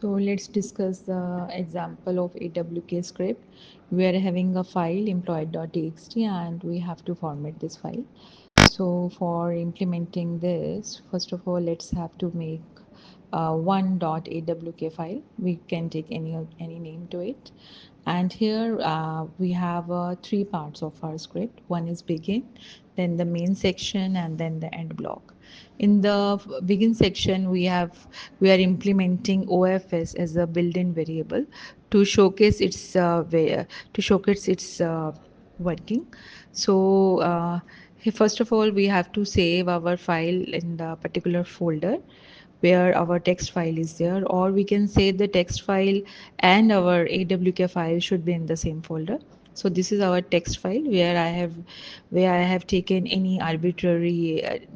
So let's discuss the example of AWK script. We are having a file employee.txt and we have to format this file. So for implementing this, first of all, let's have to make one .awk file. We can take any name to it. And here we have three parts of our script. One is begin, then the main section, and then the end block. In the begin section, we are implementing OFS as a built-in variable to showcase its working. So first of all, we have to save our file in the particular folder where our text file is there, or we can say the text file and our AWK file should be in the same folder. So this is our text file where I have taken any arbitrary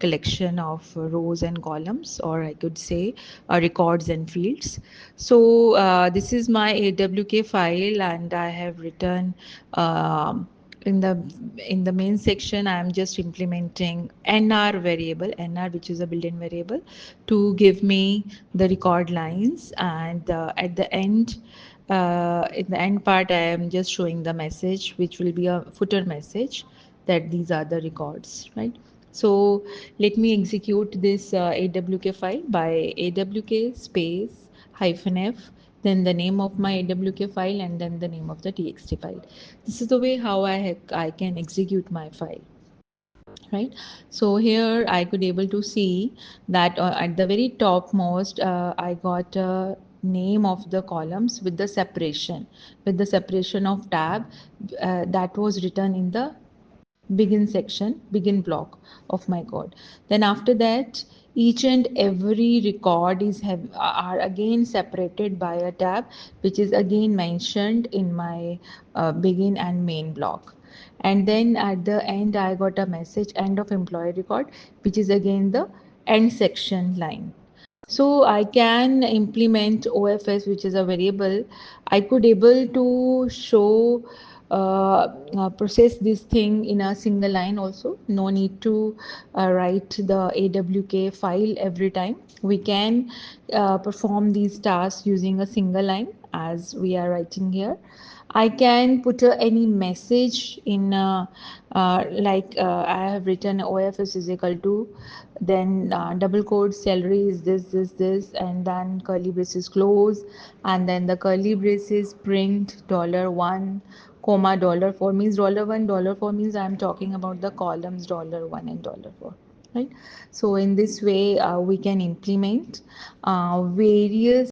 collection of rows and columns, or I could say records and fields. So this is my AWK file, and I have written um, in the main section. I am just implementing nr variable, nr, which is a built-in variable, to give me the record lines, and at the end, in the end part, I am just showing the message, which will be a footer message, that these are the records, right? So let me execute this AWK file by AWK space -f, then the name of my AWK file, and then the name of the txt file. This is the way how I can execute my file, right? So here I could able to see that at the very topmost I got a name of the columns with the separation of tab that was written in the begin block of my code. Then after that, each and every record are again separated by a tab, which is again mentioned in my begin and main block. And then at the end, I got a message end of employee record, which is again the end section line. So I can implement OFS, which is a variable. I could able to show process this thing in a single line also. No need to write the AWK file every time. We can perform these tasks using a single line as we are writing here. I can put any message in I have written OFS is equal to, then double quote salary is this, and then curly braces close, and then the curly braces print $1 comma $4, means $1 $4 means I'm talking about the columns $1 and $4, right? So in this way we can implement various